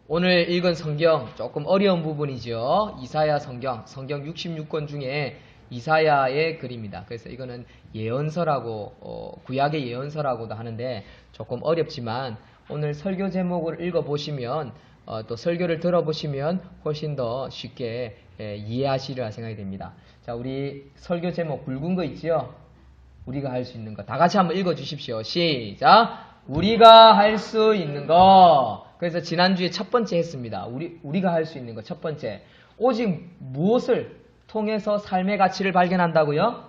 오늘 읽은 성경 조금 어려운 부분이죠. 이사야 성경 66권 중에 이사야의 글입니다. 그래서 이거는 예언서라고 구약의 예언서라고도 하는데 조금 어렵지만 오늘 설교 제목을 읽어보시면 또 설교를 들어보시면 훨씬 더 쉽게 이해하시리라 생각이 됩니다. 자, 우리 설교 제목 굵은 거 있지요? 우리가 할 수 있는 거 다 같이 한번 읽어주십시오. 시작! 우리가 할 수 있는 거. 그래서 지난주에 첫 번째 했습니다. 우리가 할 수 있는 거 첫 번째. 오직 무엇을 통해서 삶의 가치를 발견한다고요?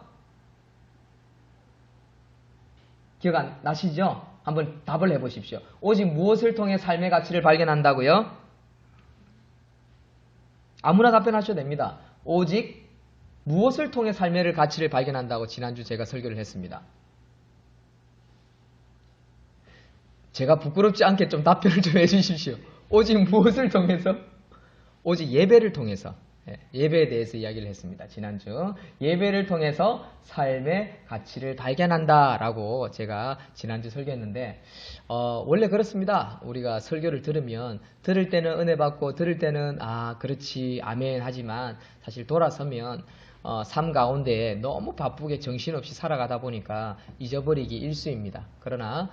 기억 안 나시죠? 한번 답을 해보십시오. 오직 무엇을 통해 삶의 가치를 발견한다고요? 아무나 답변하셔도 됩니다. 오직 무엇을 통해 삶의 가치를 발견한다고 지난주 제가 설교를 했습니다. 제가 부끄럽지 않게 좀 답변을 좀 해주십시오. 오직 무엇을 통해서? 오직 예배를 통해서. 예배에 대해서 이야기를 했습니다. 지난주. 예배를 통해서 삶의 가치를 발견한다라고 제가 지난주 설교했는데 원래 그렇습니다. 우리가 설교를 들으면 들을 때는 은혜 받고 들을 때는 그렇지 아멘 하지만 사실 돌아서면 삶 가운데 너무 바쁘게 정신없이 살아가다 보니까 잊어버리기 일쑤입니다. 그러나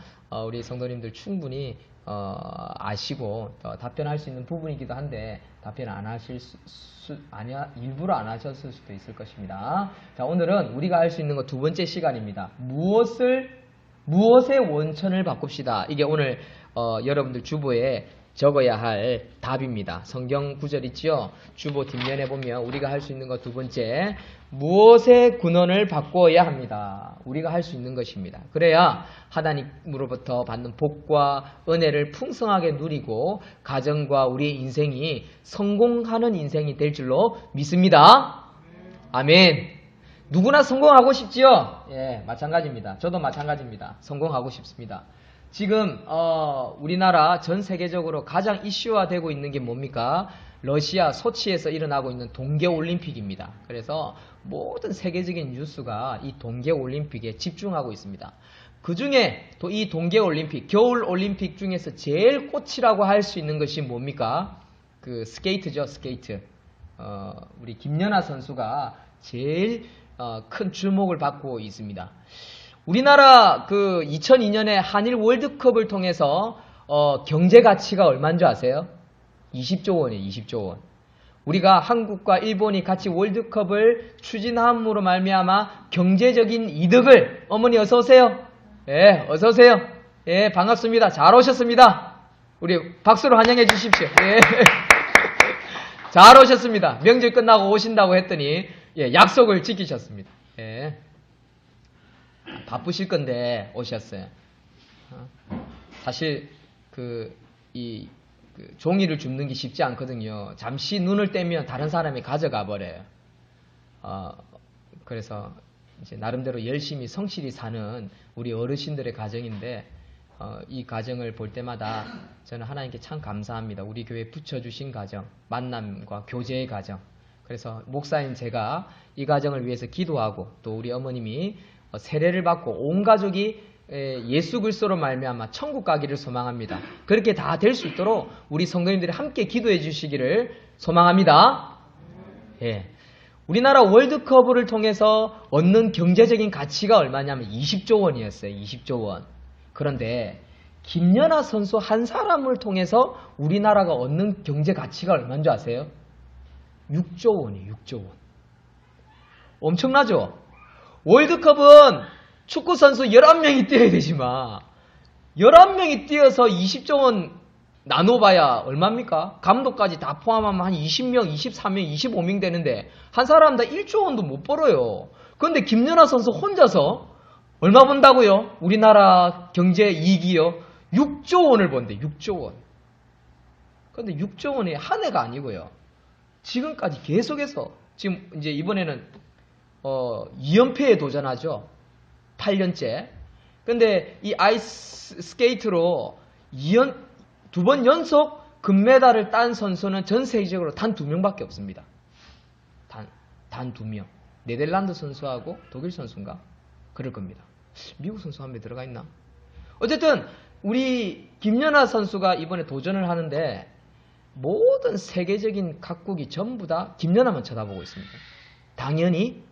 우리 성도님들 충분히 아시고 답변할 수 있는 부분이기도 한데 답변 안 하실 일부러 안 하셨을 수도 있을 것입니다. 자, 오늘은 우리가 할 수 있는 거 두 번째 시간입니다. 무엇의 원천을 바꿉시다. 이게 오늘 여러분들 주보에 적어야 할 답입니다. 성경 구절 있죠? 주보 뒷면에 보면 우리가 할 수 있는 것 두 번째, 무엇의 근원을 바꿔야 합니다. 우리가 할 수 있는 것입니다. 그래야 하나님으로부터 받는 복과 은혜를 풍성하게 누리고 가정과 우리의 인생이 성공하는 인생이 될 줄로 믿습니다. 아멘. 누구나 성공하고 싶지요? 예, 마찬가지입니다. 저도 마찬가지입니다. 성공하고 싶습니다. 지금 우리나라 전 세계적으로 가장 이슈화되고 있는 게 뭡니까? 러시아 소치에서 일어나고 있는 동계올림픽입니다. 그래서 모든 세계적인 뉴스가 이 동계올림픽에 집중하고 있습니다. 그 중에 또 이 동계올림픽, 겨울올림픽 중에서 제일 꽃이라고 할 수 있는 것이 뭡니까? 그 스케이트죠, 스케이트. 우리 김연아 선수가 제일 큰 주목을 받고 있습니다. 우리나라 그 2002년에 한일 월드컵을 통해서 경제 가치가 얼마인 줄 아세요? 20조 원이에요. 20조 원. 우리가 한국과 일본이 같이 월드컵을 추진함으로 말미암아 경제적인 이득을 어머니 어서 오세요. 예, 어서 오세요. 예, 반갑습니다. 잘 오셨습니다. 우리 박수로 환영해 주십시오. 예. 잘 오셨습니다. 명절 끝나고 오신다고 했더니 약속을 지키셨습니다. 예. 바쁘실 건데 오셨어요. 사실 종이를 줍는 게 쉽지 않거든요. 잠시 눈을 떼면 다른 사람이 가져가 버려요. 그래서 이제 나름대로 열심히 성실히 사는 우리 어르신들의 가정인데 이 가정을 볼 때마다 저는 하나님께 참 감사합니다. 우리 교회 붙여주신 가정, 만남과 교제의 가정. 그래서 목사인 제가 이 가정을 위해서 기도하고 또 우리 어머님이 세례를 받고 온 가족이 예수 그리스도로 말미암아 천국 가기를 소망합니다. 그렇게 다 될 수 있도록 우리 성도님들이 함께 기도해 주시기를 소망합니다. 예. 우리나라 월드컵을 통해서 얻는 경제적인 가치가 얼마냐면 20조 원이었어요. 20조 원. 그런데 김연아 선수 한 사람을 통해서 우리나라가 얻는 경제 가치가 얼마인 줄 아세요? 6조 원이에요. 6조 원. 엄청나죠? 월드컵은 축구선수 11명이 뛰어야 되지만 11명이 뛰어서 20조 원 나눠봐야 얼마입니까? 감독까지 다 포함하면 한 20명, 23명, 25명 되는데 한 사람당 1조 원도 못 벌어요. 그런데 김연아 선수 혼자서 얼마 번다고요? 우리나라 경제 이익이요? 6조 원을 번대. 6조 원. 그런데 6조 원이 한 해가 아니고요. 지금까지 계속해서 지금 이제 이번에는 2연패에 도전하죠. 8년째. 근데 이 아이스 스케이트로 2번 연속 금메달을 딴 선수는 전 세계적으로 단 2명밖에 없습니다. 단 2명. 네덜란드 선수하고 독일 선수인가? 그럴 겁니다. 미국 선수 한 명 들어가 있나? 어쨌든 우리 김연아 선수가 이번에 도전을 하는데 모든 세계적인 각국이 전부 다 김연아만 쳐다보고 있습니다. 당연히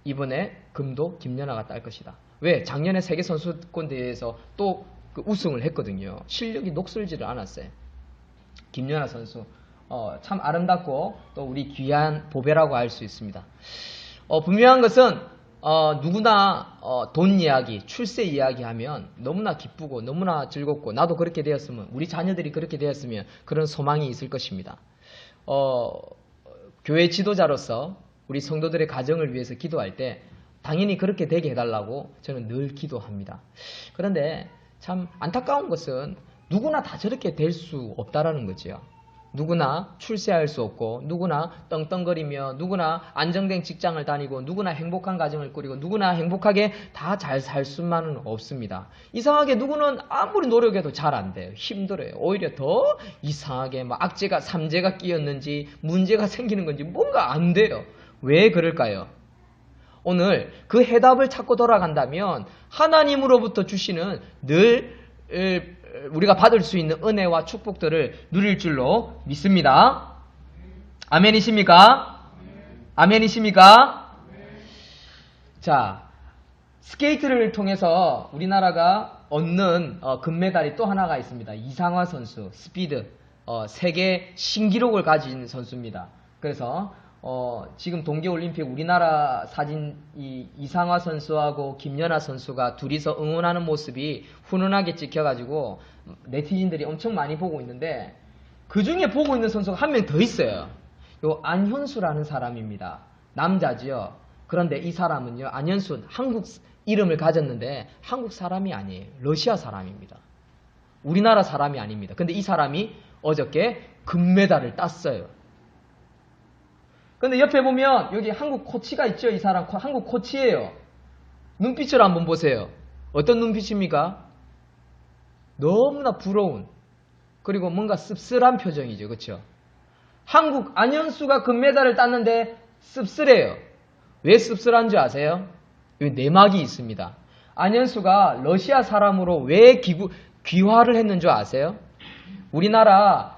이번에 금도 김연아가 딸 것이다. 왜? 작년에 세계선수권대회에서 또 그 우승을 했거든요. 실력이 녹슬지를 않았어요. 김연아 선수 참 아름답고 또 우리 귀한 보배라고 할 수 있습니다. 분명한 것은 누구나 돈 이야기, 출세 이야기 하면 너무나 기쁘고 너무나 즐겁고 나도 그렇게 되었으면 우리 자녀들이 그렇게 되었으면 그런 소망이 있을 것입니다. 교회 지도자로서 우리 성도들의 가정을 위해서 기도할 때 당연히 그렇게 되게 해달라고 저는 늘 기도합니다. 그런데 참 안타까운 것은 누구나 다 저렇게 될 수 없다라는 거죠. 누구나 출세할 수 없고 누구나 떵떵거리며 누구나 안정된 직장을 다니고 누구나 행복한 가정을 꾸리고 누구나 행복하게 다 잘 살 수만은 없습니다. 이상하게 누구는 아무리 노력해도 잘 안 돼요. 힘들어요. 오히려 더 이상하게 막 악재가 삼재가 끼었는지 문제가 생기는 건지 뭔가 안 돼요. 왜 그럴까요? 오늘 그 해답을 찾고 돌아간다면 하나님으로부터 주시는 늘 우리가 받을 수 있는 은혜와 축복들을 누릴 줄로 믿습니다. 아멘이십니까? 아멘이십니까? 자, 스케이트를 통해서 우리나라가 얻는 금메달이 또 하나가 있습니다. 이상화 선수, 스피드, 세계 신기록을 가진 선수입니다. 그래서 지금 동계올림픽 우리나라 사진 이상화 선수하고 김연아 선수가 둘이서 응원하는 모습이 훈훈하게 찍혀가지고 네티즌들이 엄청 많이 보고 있는데 그 중에 보고 있는 선수가 한 명 더 있어요. 요 안현수라는 사람입니다. 남자지요. 그런데 이 사람은요, 안현수 한국 이름을 가졌는데 한국 사람이 아니에요. 러시아 사람입니다. 우리나라 사람이 아닙니다. 근데 이 사람이 어저께 금메달을 땄어요. 근데 옆에 보면 여기 한국 코치가 있죠. 이 사람 한국 코치예요. 눈빛을 한번 보세요. 어떤 눈빛입니까? 너무나 부러운 그리고 뭔가 씁쓸한 표정이죠. 그렇죠? 한국 안현수가 금메달을 땄는데 씁쓸해요. 왜 씁쓸한 줄 아세요? 여기 내막이 있습니다. 안현수가 러시아 사람으로 왜 귀화를 했는 줄 아세요? 우리나라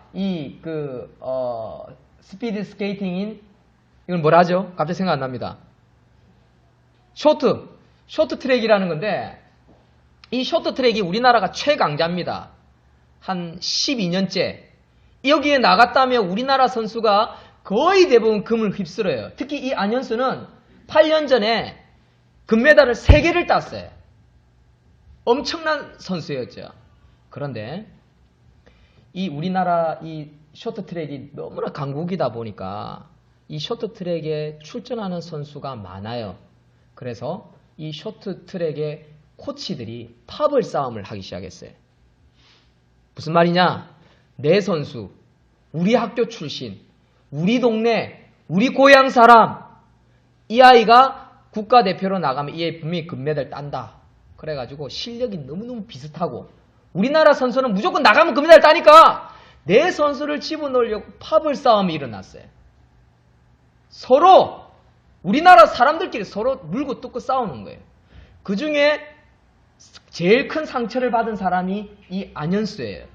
스피드 스케이팅인 이건 뭐라 하죠? 갑자기 생각 안 납니다. 쇼트 트랙이라는 건데 이 쇼트 트랙이 우리나라가 최강자입니다. 한 12년째. 여기에 나갔다면 우리나라 선수가 거의 대부분 금을 휩쓸어요. 특히 이 안현수는 8년 전에 금메달을 3개를 땄어요. 엄청난 선수였죠. 그런데 이 우리나라 이 쇼트 트랙이 너무나 강국이다 보니까 이 쇼트트랙에 출전하는 선수가 많아요. 그래서 이 쇼트트랙의 코치들이 팝을 싸움을 하기 시작했어요. 무슨 말이냐? 내 선수, 우리 학교 출신, 우리 동네, 우리 고향 사람, 이 아이가 국가대표로 나가면 이 아이 분명히 금메달 딴다. 그래가지고 실력이 너무너무 비슷하고 우리나라 선수는 무조건 나가면 금메달 따니까 내 선수를 집어넣으려고 팝을 싸움이 일어났어요. 서로 우리나라 사람들끼리 서로 물고 뜯고 싸우는 거예요. 그 중에 제일 큰 상처를 받은 사람이 이 안현수예요.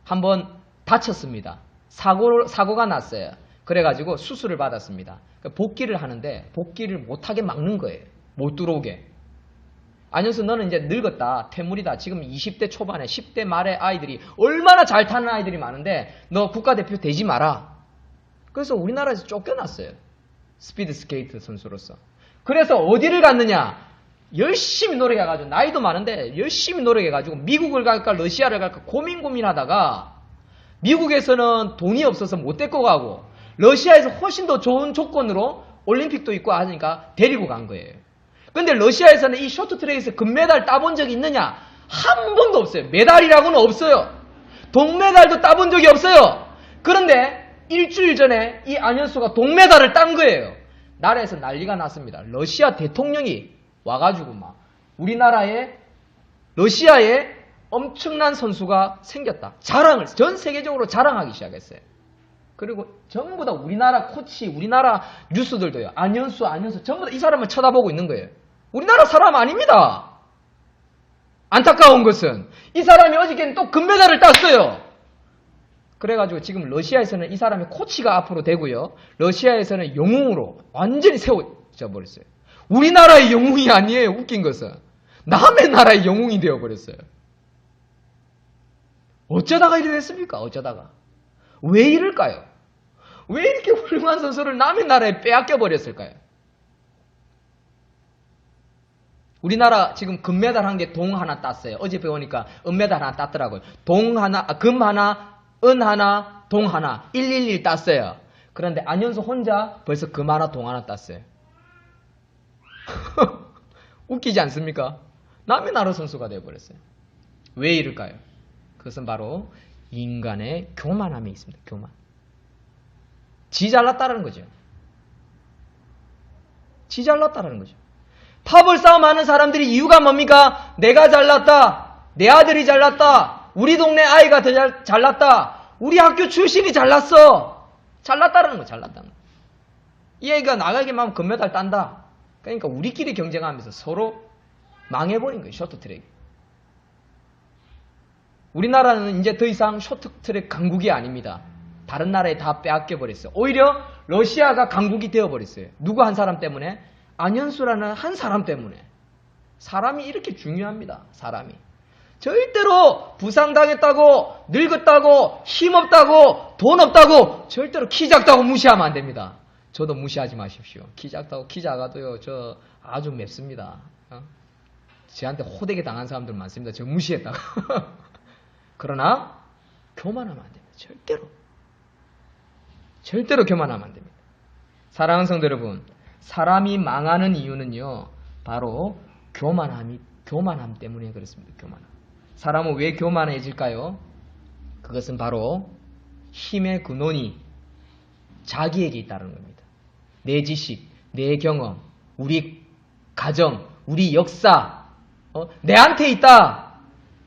한번 다쳤습니다. 사고가 났어요. 그래가지고 수술을 받았습니다. 복귀를 하는데 복귀를 못하게 막는 거예요. 못 들어오게. 안현수 너는 이제 늙었다. 퇴물이다. 지금 20대 초반에 10대 말에 아이들이 얼마나 잘 타는 아이들이 많은데 너 국가대표 되지 마라. 그래서 우리나라에서 쫓겨났어요. 스피드 스케이트 선수로서. 그래서 어디를 갔느냐? 열심히 노력해가지고 나이도 많은데 열심히 노력해가지고 미국을 갈까 러시아를 갈까 고민하다가 미국에서는 돈이 없어서 못 데리고 가고 러시아에서 훨씬 더 좋은 조건으로 올림픽도 있고 하니까 데리고 간 거예요. 근데 러시아에서는 이 쇼트트랙에서 금메달 따본 적이 있느냐? 한 번도 없어요. 메달이라고는 없어요. 동메달도 따본 적이 없어요. 그런데 일주일 전에 이 안현수가 동메달을 딴 거예요. 나라에서 난리가 났습니다. 러시아 대통령이 와가지고 막 러시아에 엄청난 선수가 생겼다. 전 세계적으로 자랑하기 시작했어요. 그리고 전부 다 우리나라 코치, 우리나라 뉴스들도요. 안현수 전부 다 이 사람을 쳐다보고 있는 거예요. 우리나라 사람 아닙니다. 안타까운 것은 이 사람이 어저께는 또 금메달을 땄어요. 그래가지고 지금 러시아에서는 이 사람의 코치가 앞으로 되고요. 러시아에서는 영웅으로 완전히 세워져 버렸어요. 우리나라의 영웅이 아니에요. 웃긴 것은. 남의 나라의 영웅이 되어버렸어요. 어쩌다가 이래 됐습니까? 어쩌다가. 왜 이럴까요? 왜 이렇게 훌륭한 선수를 남의 나라에 빼앗겨 버렸을까요? 우리나라 지금 금메달 한 개 동 하나 땄어요. 어제 배우니까 은메달 하나 땄더라고요. 동 하나, 금 하나, 은 하나, 동 하나, 111 땄어요. 그런데 안현수 혼자 벌써 금 하나, 동 하나 땄어요. 웃기지 않습니까? 남의 나라 선수가 되어버렸어요. 왜 이럴까요? 그것은 바로 인간의 교만함이 있습니다. 교만. 지 잘났다라는 거죠. 지 잘났다라는 거죠. 팝을 싸움하는 사람들이 이유가 뭡니까? 내가 잘났다. 내 아들이 잘났다. 우리 동네 아이가 더 잘났다. 우리 학교 출신이 잘났어. 잘났다라는 거, 잘났다는 거. 이 애가 나가기만 하면 금메달 딴다. 그러니까 우리끼리 경쟁하면서 서로 망해버린 거예요. 쇼트트랙. 우리나라는 이제 더 이상 쇼트트랙 강국이 아닙니다. 다른 나라에 다 빼앗겨버렸어요. 오히려 러시아가 강국이 되어버렸어요. 누구 한 사람 때문에? 안현수라는 한 사람 때문에. 사람이 이렇게 중요합니다. 사람이. 절대로 부상당했다고, 늙었다고, 힘없다고, 돈 없다고, 절대로 키 작다고 무시하면 안 됩니다. 저도 무시하지 마십시오. 키 작다고, 키 작아도요, 저 아주 맵습니다. 저한테 호되게 당한 사람들 많습니다. 저 무시했다가. 그러나 교만하면 안 됩니다. 절대로. 절대로 교만하면 안 됩니다. 사랑하는 성도 여러분, 사람이 망하는 이유는요, 바로 교만함 때문에 그렇습니다. 교만함. 사람은 왜 교만해질까요? 그것은 바로 힘의 근원이 자기에게 있다는 겁니다. 내 지식, 내 경험, 우리 가정, 우리 역사, 내한테 있다.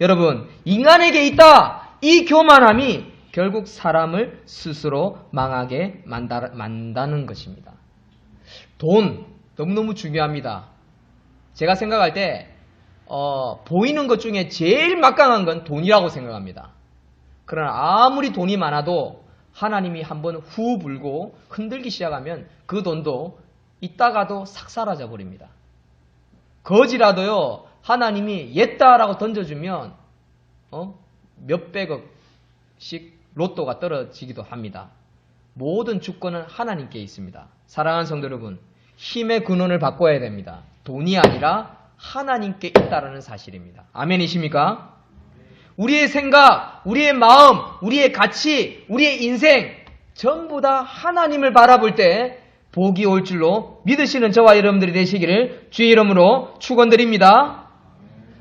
여러분, 인간에게 있다. 이 교만함이 결국 사람을 스스로 망하게 만다는 것입니다. 돈, 너무너무 중요합니다. 제가 생각할 때 보이는 것 중에 제일 막강한 건 돈이라고 생각합니다. 그러나 아무리 돈이 많아도 하나님이 한번 후 불고 흔들기 시작하면 그 돈도 있다가도 싹 사라져 버립니다. 거지라도요, 하나님이 옛다라고 던져주면 몇백억씩 로또가 떨어지기도 합니다. 모든 주권은 하나님께 있습니다. 사랑하는 성도 여러분, 힘의 근원을 바꿔야 됩니다. 돈이 아니라 하나님께 있다라는 사실입니다. 아멘이십니까? 우리의 생각, 우리의 마음, 우리의 가치, 우리의 인생 전부 다 하나님을 바라볼 때 복이 올 줄로 믿으시는 저와 여러분들이 되시기를 주의 이름으로 축원드립니다.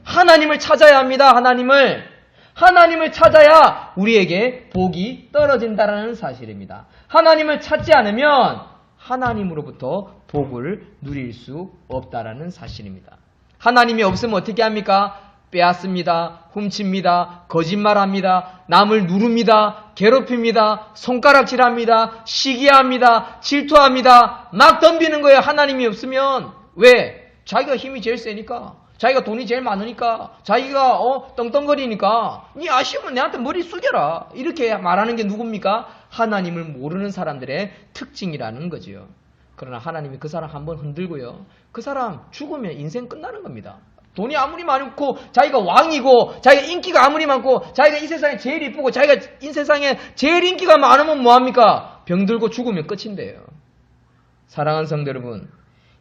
하나님을 찾아야 합니다. 하나님을 찾아야 우리에게 복이 떨어진다는 사실입니다. 하나님을 찾지 않으면 하나님으로부터 복을 누릴 수 없다라는 사실입니다. 하나님이 없으면 어떻게 합니까? 빼앗습니다. 훔칩니다. 거짓말합니다. 남을 누릅니다. 괴롭힙니다. 손가락질합니다. 시기합니다. 질투합니다. 막 덤비는 거예요. 하나님이 없으면. 왜? 자기가 힘이 제일 세니까. 자기가 돈이 제일 많으니까. 자기가 떵떵거리니까. 니 아쉬우면 내한테 머리 숙여라. 이렇게 말하는 게 누굽니까? 하나님을 모르는 사람들의 특징이라는 거지요. 그러나 하나님이 그 사람 한번 흔들고요. 그 사람 죽으면 인생 끝나는 겁니다. 돈이 아무리 많고 자기가 왕이고 자기가 인기가 아무리 많고 자기가 이 세상에 제일 이쁘고 자기가 이 세상에 제일 인기가 많으면 뭐합니까? 병들고 죽으면 끝인데요. 사랑하는 성도 여러분,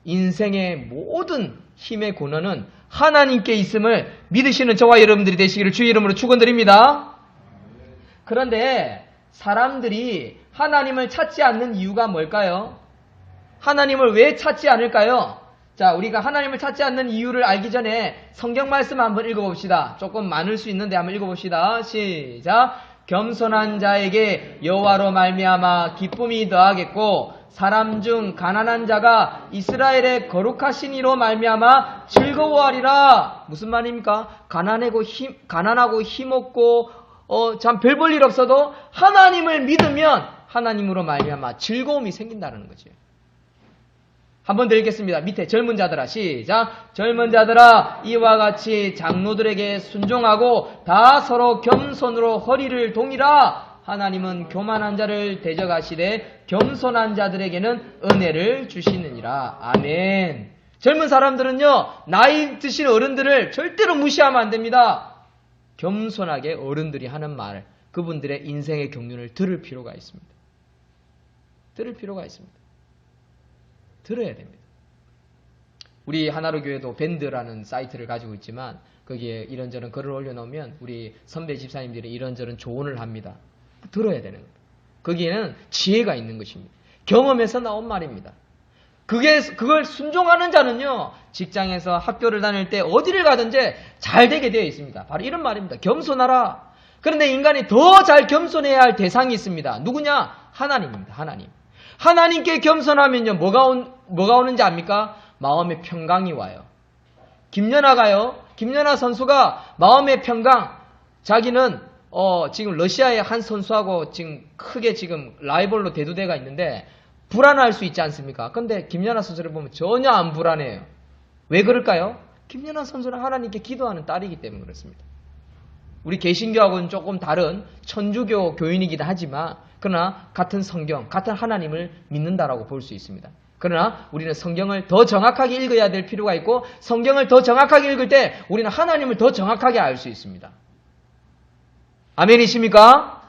인생의 모든 힘의 근원은 하나님께 있음을 믿으시는 저와 여러분들이 되시기를 주의 이름으로 축원드립니다. 그런데 사람들이 하나님을 찾지 않는 이유가 뭘까요? 하나님을 왜 찾지 않을까요? 자, 우리가 하나님을 찾지 않는 이유를 알기 전에 성경 말씀 한번 읽어봅시다. 조금 많을 수 있는데 한번 읽어봅시다. 시작. 겸손한 자에게 여호와로 말미암아 기쁨이 더하겠고 사람 중 가난한 자가 이스라엘의 거룩하신 이로 말미암아 즐거워하리라. 무슨 말입니까? 가난하고 힘없고 참 별 볼 일 없어도 하나님을 믿으면 하나님으로 말미암아 즐거움이 생긴다는 거죠. 한 번 더 읽겠습니다. 밑에 젊은 자들아, 시작. 젊은 자들아, 이와 같이 장로들에게 순종하고 다 서로 겸손으로 허리를 동이라. 하나님은 교만한 자를 대적하시되 겸손한 자들에게는 은혜를 주시느니라. 아멘. 젊은 사람들은요, 나이 드신 어른들을 절대로 무시하면 안 됩니다. 겸손하게 어른들이 하는 말, 그분들의 인생의 경륜을 들을 필요가 있습니다. 들을 필요가 있습니다. 들어야 됩니다. 우리 하나로 교회도 밴드라는 사이트를 가지고 있지만 거기에 이런저런 글을 올려놓으면 우리 선배 집사님들이 이런저런 조언을 합니다. 들어야 되는 겁니다. 거기에는 지혜가 있는 것입니다. 경험에서 나온 말입니다. 그걸 순종하는 자는요, 직장에서 학교를 다닐 때 어디를 가든지 잘 되게 되어 있습니다. 바로 이런 말입니다. 겸손하라. 그런데 인간이 더 잘 겸손해야 할 대상이 있습니다. 누구냐? 하나님입니다. 하나님. 하나님께 겸손하면요, 뭐가 오는지 압니까? 마음의 평강이 와요. 김연아 선수가 마음의 평강, 자기는 지금 러시아의 한 선수하고 지금 크게 지금 라이벌로 대두대가 있는데 불안할 수 있지 않습니까? 근데 김연아 선수를 보면 전혀 안 불안해요. 왜 그럴까요? 김연아 선수는 하나님께 기도하는 딸이기 때문에 그렇습니다. 우리 개신교하고는 조금 다른 천주교 교인이기도 하지만 그러나 같은 성경, 같은 하나님을 믿는다라고 볼 수 있습니다. 그러나 우리는 성경을 더 정확하게 읽어야 될 필요가 있고 성경을 더 정확하게 읽을 때 우리는 하나님을 더 정확하게 알 수 있습니다. 아멘이십니까?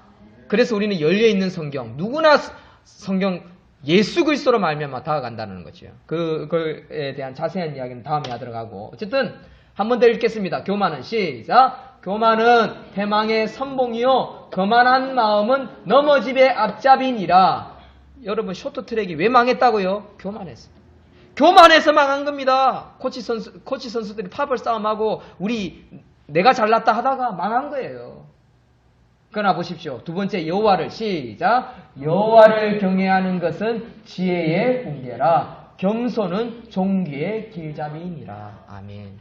그래서 우리는 열려있는 성경, 누구나 성경 예수 그리스도로 말미암아 다가간다는 거죠. 그거에 대한 자세한 이야기는 다음에 하도록 하고 어쨌든 한 번 더 읽겠습니다. 교만은 시작. 교만은 패망의 선봉이요 거만한 마음은 넘어짐의 앞잡이니라. 여러분 쇼트트랙이 왜 망했다고요? 교만했어요. 교만해서 망한 겁니다. 코치 선수들이 파벌 싸움하고 내가 잘났다 하다가 망한 거예요. 그러나 보십시오. 두 번째 여호와를 시작. 여호와를 경외하는 것은 지혜의 훈계라. 겸손은 종기의 길잡이니라. 아멘.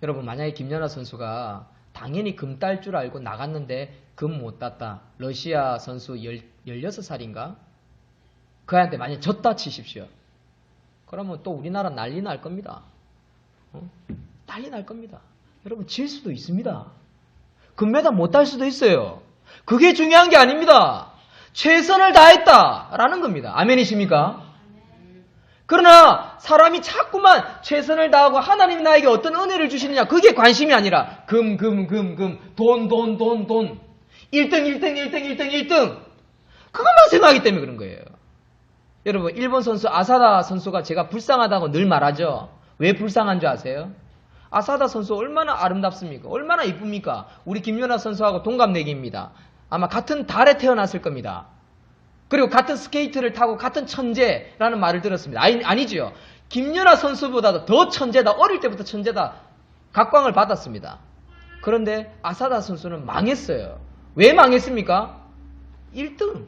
여러분 만약에 김연아 선수가 당연히 금 딸 줄 알고 나갔는데 금 못 땄다. 러시아 선수 16살인가? 그한테 만약에 졌다 치십시오. 그러면 또 우리나라 난리 날 겁니다. 난리 날 겁니다. 여러분 질 수도 있습니다. 금메달 못 딸 수도 있어요. 그게 중요한 게 아닙니다. 최선을 다했다라는 겁니다. 아멘이십니까? 그러나 사람이 자꾸만 최선을 다하고 하나님이 나에게 어떤 은혜를 주시느냐 그게 관심이 아니라 돈 1등 그것만 생각하기 때문에 그런 거예요. 여러분 일본 선수 아사다 선수가 제가 불쌍하다고 늘 말하죠. 왜 불쌍한 줄 아세요? 아사다 선수 얼마나 아름답습니까? 얼마나 이쁩니까? 우리 김연아 선수하고 동갑내기입니다. 아마 같은 달에 태어났을 겁니다. 그리고 같은 스케이트를 타고 같은 천재라는 말을 들었습니다. 아니죠. 김연아 선수보다도 더 천재다. 어릴 때부터 천재다. 각광을 받았습니다. 그런데 아사다 선수는 망했어요. 왜 망했습니까? 1등.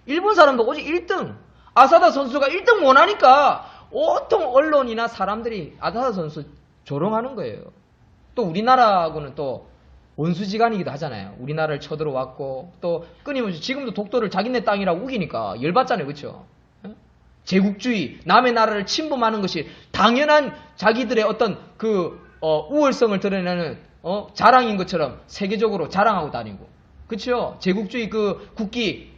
일본 사람도 오직 1등. 아사다 선수가 1등 못하니까 온통 언론이나 사람들이 아사다 선수 조롱하는 거예요. 또 우리나라하고는 또 원수지간이기도 하잖아요. 우리나라를 쳐들어왔고 또 끊임없이 지금도 독도를 자기네 땅이라고 우기니까 열받잖아요. 그렇죠? 제국주의, 남의 나라를 침범하는 것이 당연한 자기들의 어떤 우월성을 드러내는 자랑인 것처럼 세계적으로 자랑하고 다니고 그렇죠? 제국주의 국기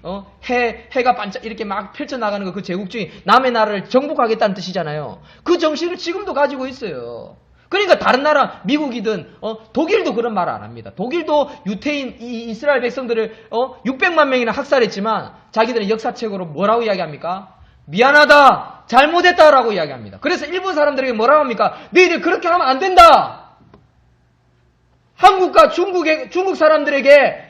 해가 반짝 이렇게 막 펼쳐나가는 그 제국주의 남의 나라를 정복하겠다는 뜻이잖아요. 그 정신을 지금도 가지고 있어요. 그러니까 다른 나라 미국이든 독일도 그런 말을 안 합니다. 독일도 유태인 이스라엘 백성들을 600만 명이나 학살했지만 자기들은 역사책으로 뭐라고 이야기합니까? 미안하다, 잘못했다라고 이야기합니다. 그래서 일본 사람들에게 뭐라고 합니까? 너희들 그렇게 하면 안 된다. 한국과 중국 사람들에게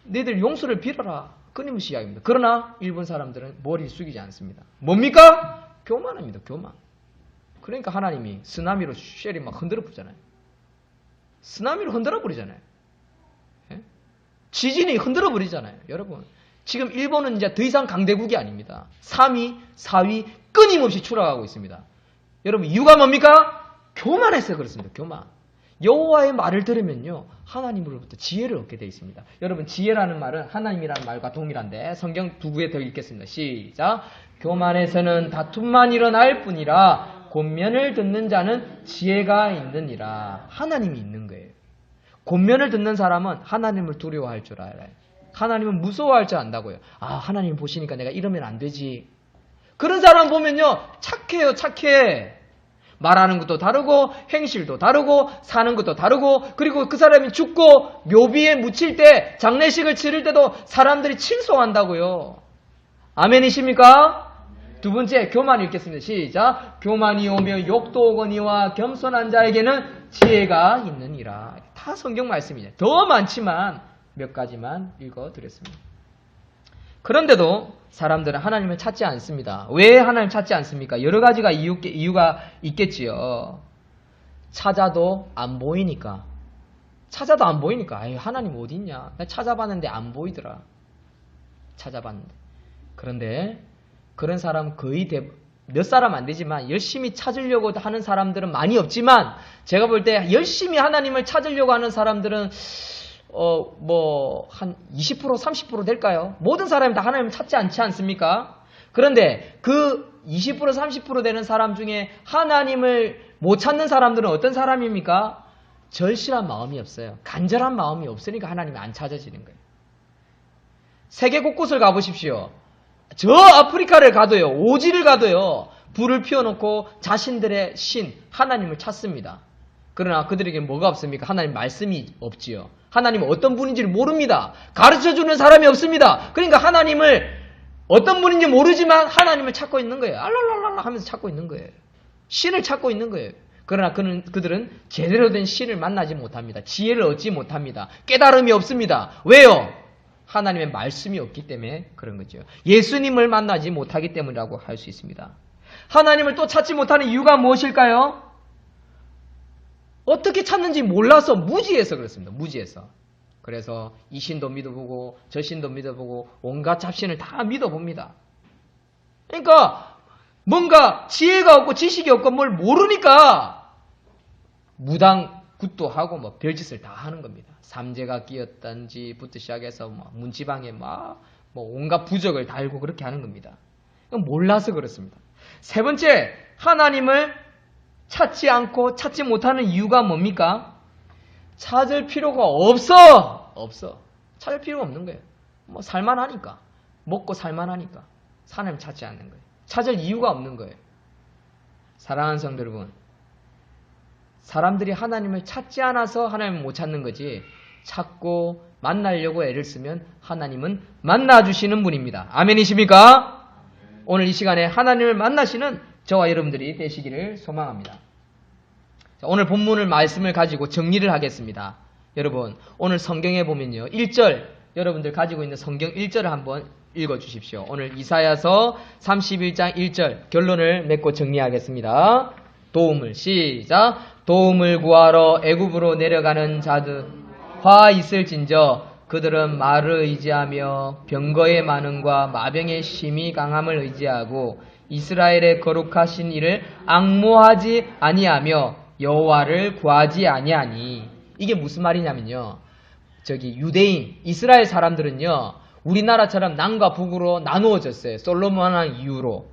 너희들 용서를 빌어라. 끊임없이 이야기합니다. 그러나 일본 사람들은 머리를 숙이지 않습니다. 뭡니까? 교만합니다. 교만. 그러니까 하나님이 쓰나미로 쉘이 막 흔들어 부잖아요. 쓰나미로 흔들어 버리잖아요. 예? 지진이 흔들어 버리잖아요. 여러분 지금 일본은 이제 더 이상 강대국이 아닙니다. 3위, 4위 끊임없이 추락하고 있습니다. 여러분 이유가 뭡니까? 교만해서 그렇습니다. 교만. 여호와의 말을 들으면요 하나님으로부터 지혜를 얻게 되어 있습니다. 여러분 지혜라는 말은 하나님이라는 말과 동일한데 성경 두 구에 더 읽겠습니다. 시작. 교만에서는 다툼만 일어날 뿐이라 권면을 듣는 자는 지혜가 있느니라. 하나님이 있는 거예요. 권면을 듣는 사람은 하나님을 두려워할 줄 알아요. 하나님은 무서워할 줄 안다고요. 아, 하나님 보시니까 내가 이러면 안 되지. 그런 사람 보면요, 착해요, 착해. 말하는 것도 다르고 행실도 다르고 사는 것도 다르고, 그리고 그 사람이 죽고 묘비에 묻힐 때, 장례식을 치를 때도 사람들이 칭송한다고요. 아멘이십니까? 두 번째, 교만 읽겠습니다. 시작. 교만이 오며 욕도 오거니와 겸손한 자에게는 지혜가 있느니라. 다 성경 말씀이에요. 더 많지만 몇 가지만 읽어드렸습니다. 그런데도 사람들은 하나님을 찾지 않습니다. 왜 하나님을 찾지 않습니까? 여러 가지가 이유가 있겠지요. 찾아도 안 보이니까. 찾아도 안 보이니까. 아유, 하나님 어디 있냐? 나 찾아봤는데 안 보이더라. 찾아봤는데. 그런데 그런 사람 거의 몇 사람 안 되지만 열심히 찾으려고 하는 사람들은 많이 없지만, 제가 볼 때 열심히 하나님을 찾으려고 하는 사람들은 한 20%, 30% 될까요? 모든 사람이 다 하나님을 찾지 않지 않습니까? 그런데 그 20%, 30% 되는 사람 중에 하나님을 못 찾는 사람들은 어떤 사람입니까? 절실한 마음이 없어요. 간절한 마음이 없으니까 하나님이 안 찾아지는 거예요. 세계 곳곳을 가보십시오. 저 아프리카를 가도요, 오지를 가도요, 불을 피워놓고 자신들의 신, 하나님을 찾습니다. 그러나 그들에게 뭐가 없습니까? 하나님 말씀이 없지요. 하나님은 어떤 분인지를 모릅니다. 가르쳐주는 사람이 없습니다. 그러니까 하나님을 어떤 분인지 모르지만 하나님을 찾고 있는 거예요. 알랄랄랄라 하면서 찾고 있는 거예요. 신을 찾고 있는 거예요. 그러나 그들은 제대로 된 신을 만나지 못합니다. 지혜를 얻지 못합니다. 깨달음이 없습니다. 왜요? 하나님의 말씀이 없기 때문에 그런 거죠. 예수님을 만나지 못하기 때문이라고 할 수 있습니다. 하나님을 또 찾지 못하는 이유가 무엇일까요? 어떻게 찾는지 몰라서, 무지해서 그렇습니다. 무지해서. 그래서 이 신도 믿어보고 저 신도 믿어보고 온갖 잡신을 다 믿어봅니다. 그러니까 뭔가 지혜가 없고 지식이 없고 뭘 모르니까 무당 굿도 하고 뭐 별짓을 다 하는 겁니다. 삼재가 끼었던지부터 시작해서 문지방에 뭐 온갖 부적을 달고 그렇게 하는 겁니다. 몰라서 그렇습니다. 세 번째, 하나님을 찾지 않고 찾지 못하는 이유가 뭡니까? 찾을 필요가 없어. 찾을 필요가 없는 거예요. 살만하니까. 먹고 살만하니까. 하나님 찾지 않는 거예요. 찾을 이유가 없는 거예요. 사랑하는 성도 여러분, 사람들이 하나님을 찾지 않아서 하나님을 못 찾는 거지, 찾고 만나려고 애를 쓰면 하나님은 만나주시는 분입니다. 아멘이십니까? 오늘 이 시간에 하나님을 만나시는 저와 여러분들이 되시기를 소망합니다. 자, 오늘 본문을 말씀을 가지고 정리를 하겠습니다. 여러분, 오늘 성경에 보면요, 1절, 여러분들 가지고 있는 성경 1절을 한번 읽어주십시오. 오늘 이사야서 31장 1절 결론을 맺고 정리하겠습니다. 도움을, 시작. 도움을 구하러 애굽으로 내려가는 자들 화 있을진저 그들은 말을 의지하며 병거의 많음과 마병의 심히 강함을 의지하고 이스라엘의 거룩하신 이를 앙모하지 아니하며 여호와를 구하지 아니하니. 이게 무슨 말이냐면요, 유대인 이스라엘 사람들은요, 우리나라처럼 남과 북으로 나누어졌어요. 솔로몬왕 이후로.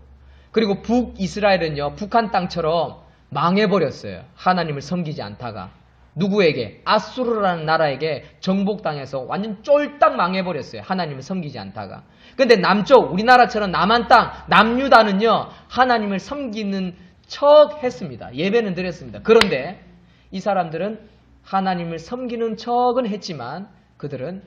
그리고 북이스라엘은요, 북한 땅처럼 망해버렸어요. 하나님을 섬기지 않다가. 누구에게? 아수르라는 나라에게 정복당해서 완전 쫄딱 망해버렸어요. 하나님을 섬기지 않다가. 근데 남쪽, 우리나라처럼 남한 땅, 남유다는요, 하나님을 섬기는 척 했습니다. 예배는 드렸습니다. 그런데 이 사람들은 하나님을 섬기는 척은 했지만 그들은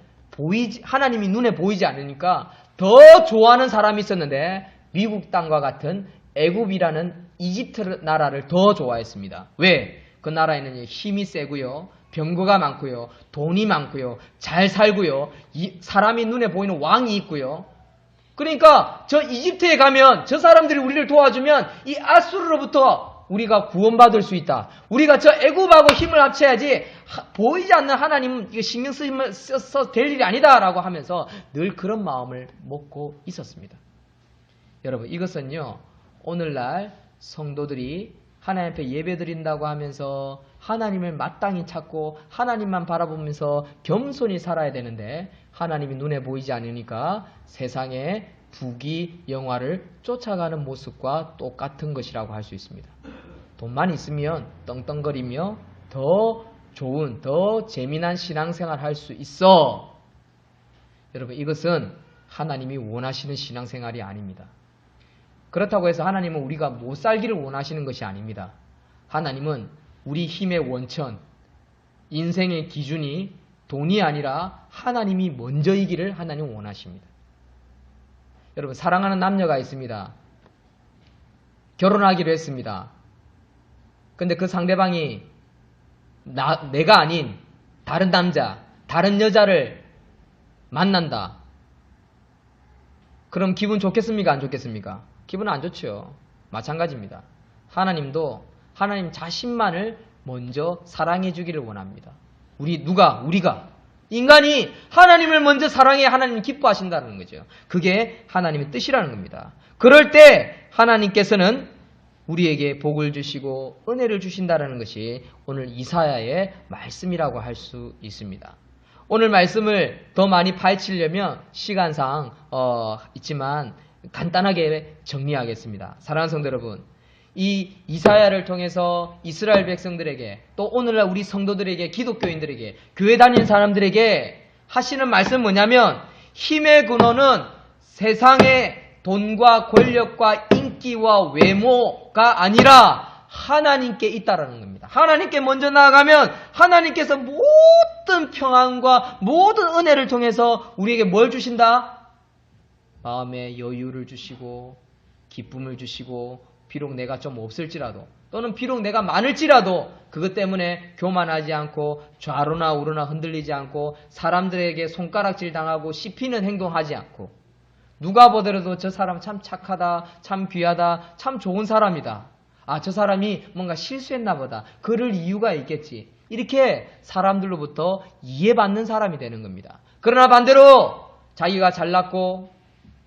하나님이 눈에 보이지 않으니까 더 좋아하는 사람이 있었는데, 미국 땅과 같은 애굽이라는 이집트 나라를 더 좋아했습니다. 왜? 그 나라에는 힘이 세고요, 병거가 많고요, 돈이 많고요, 잘 살고요, 사람이 눈에 보이는 왕이 있고요. 그러니까 저 이집트에 가면 저 사람들이 우리를 도와주면 이 아수르로부터 우리가 구원받을 수 있다. 우리가 저 애굽하고 힘을 합쳐야지 보이지 않는 하나님은 이거 신경 써서 될 일이 아니다라고 하면서 늘 그런 마음을 먹고 있었습니다. 여러분, 이것은요, 오늘날 성도들이 하나님 앞에 예배드린다고 하면서 하나님을 마땅히 찾고 하나님만 바라보면서 겸손히 살아야 되는데, 하나님이 눈에 보이지 않으니까 세상의 부귀 영화를 쫓아가는 모습과 똑같은 것이라고 할 수 있습니다. 돈만 있으면 떵떵거리며 더 좋은, 더 재미난 신앙생활 할 수 있어. 여러분, 이것은 하나님이 원하시는 신앙생활이 아닙니다. 그렇다고 해서 하나님은 우리가 못 살기를 원하시는 것이 아닙니다. 하나님은 우리 힘의 원천, 인생의 기준이 돈이 아니라 하나님이 먼저이기를 하나님은 원하십니다. 여러분, 사랑하는 남녀가 있습니다. 결혼하기로 했습니다. 근데 그 상대방이 내가 아닌 다른 남자, 다른 여자를 만난다. 그럼 기분 좋겠습니까? 안 좋겠습니까? 기분 안 좋죠. 마찬가지입니다. 하나님도 하나님 자신만을 먼저 사랑해 주기를 원합니다. 우리가 인간이 하나님을 먼저 사랑해 하나님 기뻐하신다는 거죠. 그게 하나님의 뜻이라는 겁니다. 그럴 때 하나님께서는 우리에게 복을 주시고 은혜를 주신다는 것이 오늘 이사야의 말씀이라고 할 수 있습니다. 오늘 말씀을 더 많이 파헤치려면 시간상 있지만 간단하게 정리하겠습니다. 사랑하는 성도 여러분, 이 이사야를 통해서 이스라엘 백성들에게 또 오늘날 우리 성도들에게 기독교인들에게 교회 다니는 사람들에게 하시는 말씀은 뭐냐면 힘의 근원은 세상의 돈과 권력과 인기와 외모가 아니라 하나님께 있다라는 겁니다. 하나님께 먼저 나아가면 하나님께서 모든 평안과 모든 은혜를 통해서 우리에게 뭘 주신다? 마음의 여유를 주시고 기쁨을 주시고 비록 내가 좀 없을지라도 또는 비록 내가 많을지라도 그것 때문에 교만하지 않고 좌로나 우로나 흔들리지 않고 사람들에게 손가락질 당하고 씹히는 행동하지 않고 누가 보더라도 저 사람 참 착하다, 참 귀하다, 참 좋은 사람이다. 아, 저 사람이 뭔가 실수했나 보다. 그럴 이유가 있겠지. 이렇게 사람들로부터 이해받는 사람이 되는 겁니다. 그러나 반대로 자기가 잘났고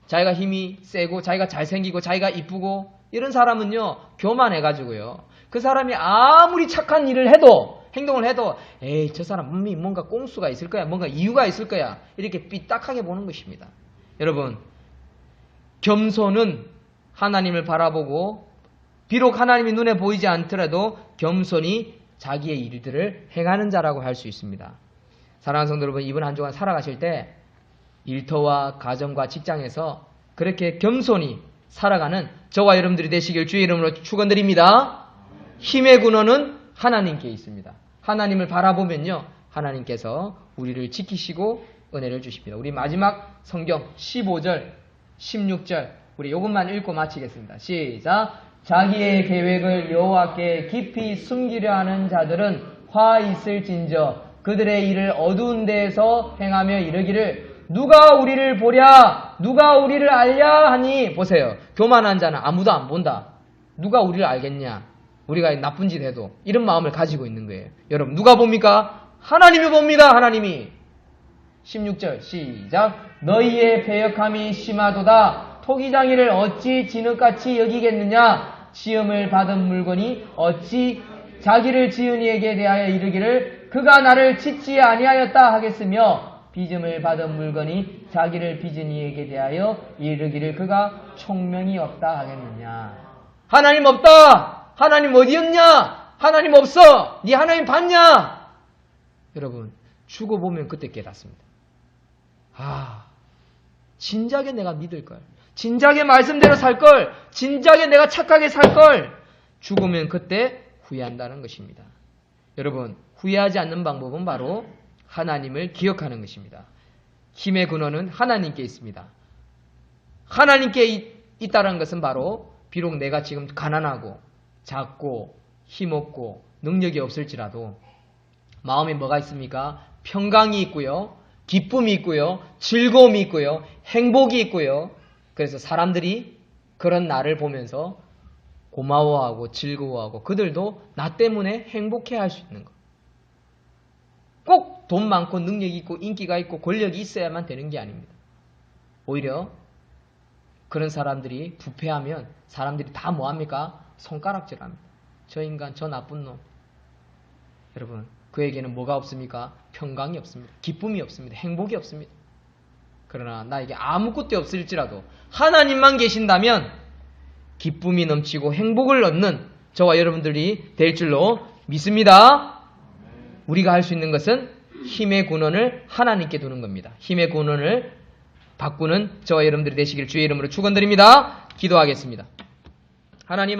자기가 힘이 세고 자기가 잘생기고 자기가 이쁘고 이런 사람은요 교만해가지고요 그 사람이 아무리 착한 일을 해도 행동을 해도 에이 저 사람 뭔가 꼼수가 있을 거야, 뭔가 이유가 있을 거야 이렇게 삐딱하게 보는 것입니다. 여러분, 겸손은 하나님을 바라보고 비록 하나님이 눈에 보이지 않더라도 겸손히 자기의 일들을 행하는 자라고 할 수 있습니다. 사랑하는 성도 여러분, 이번 한 주간 살아가실 때 일터와 가정과 직장에서 그렇게 겸손히 살아가는 저와 여러분들이 되시길 주의 이름으로 축원드립니다. 힘의 근원은 하나님께 있습니다. 하나님을 바라보면요 하나님께서 우리를 지키시고 은혜를 주십니다. 우리 마지막 성경 15절 16절 우리 이것만 읽고 마치겠습니다. 시작. 자기의 계획을 여호와께 깊이 숨기려 하는 자들은 화 있을진저 그들의 일을 어두운 데에서 행하며 이르기를 누가 우리를 보랴 누가 우리를 알랴 하니. 보세요, 교만한 자는 아무도 안 본다. 누가 우리를 알겠냐, 우리가 나쁜 짓 해도 이런 마음을 가지고 있는 거예요. 여러분, 누가 봅니까? 하나님이 봅니다. 하나님이. 16절 시작. 너희의 패역함이 심하도다. 토기장이를 어찌 진흙같이 여기겠느냐. 시험을 받은 물건이 어찌 자기를 지은 이에게 대하여 이르기를 그가 나를 짓지 아니하였다 하겠으며 빚음을 받은 물건이 자기를 빚은 이에게 대하여 이르기를 그가 총명이 없다 하겠느냐. 하나님 없다. 하나님 어디였냐. 하나님 없어. 네 하나님 봤냐. 여러분, 죽어보면 그때 깨닫습니다. 진작에 내가 믿을걸, 진작에 말씀대로 살걸, 진작에 내가 착하게 살걸. 죽으면 그때 후회한다는 것입니다. 여러분, 후회하지 않는 방법은 바로 하나님을 기억하는 것입니다. 힘의 근원은 하나님께 있습니다. 하나님께 있다는 것은 바로 비록 내가 지금 가난하고 작고 힘없고 능력이 없을지라도 마음에 뭐가 있습니까? 평강이 있고요, 기쁨이 있고요, 즐거움이 있고요, 행복이 있고요. 그래서 사람들이 그런 나를 보면서 고마워하고 즐거워하고 그들도 나 때문에 행복해할 수 있는 것. 꼭 돈 많고 능력이 있고 인기가 있고 권력이 있어야만 되는 게 아닙니다. 오히려 그런 사람들이 부패하면 사람들이 다 뭐합니까? 손가락질합니다. 저 인간, 저 나쁜 놈. 여러분, 그에게는 뭐가 없습니까? 평강이 없습니다. 기쁨이 없습니다. 행복이 없습니다. 그러나 나에게 아무것도 없을지라도 하나님만 계신다면 기쁨이 넘치고 행복을 얻는 저와 여러분들이 될 줄로 믿습니다. 우리가 할 수 있는 것은 힘의 근원을 하나님께 두는 겁니다. 힘의 근원을 바꾸는 저와 여러분들이 되시길 주의 이름으로 축원드립니다. 기도하겠습니다. 하나님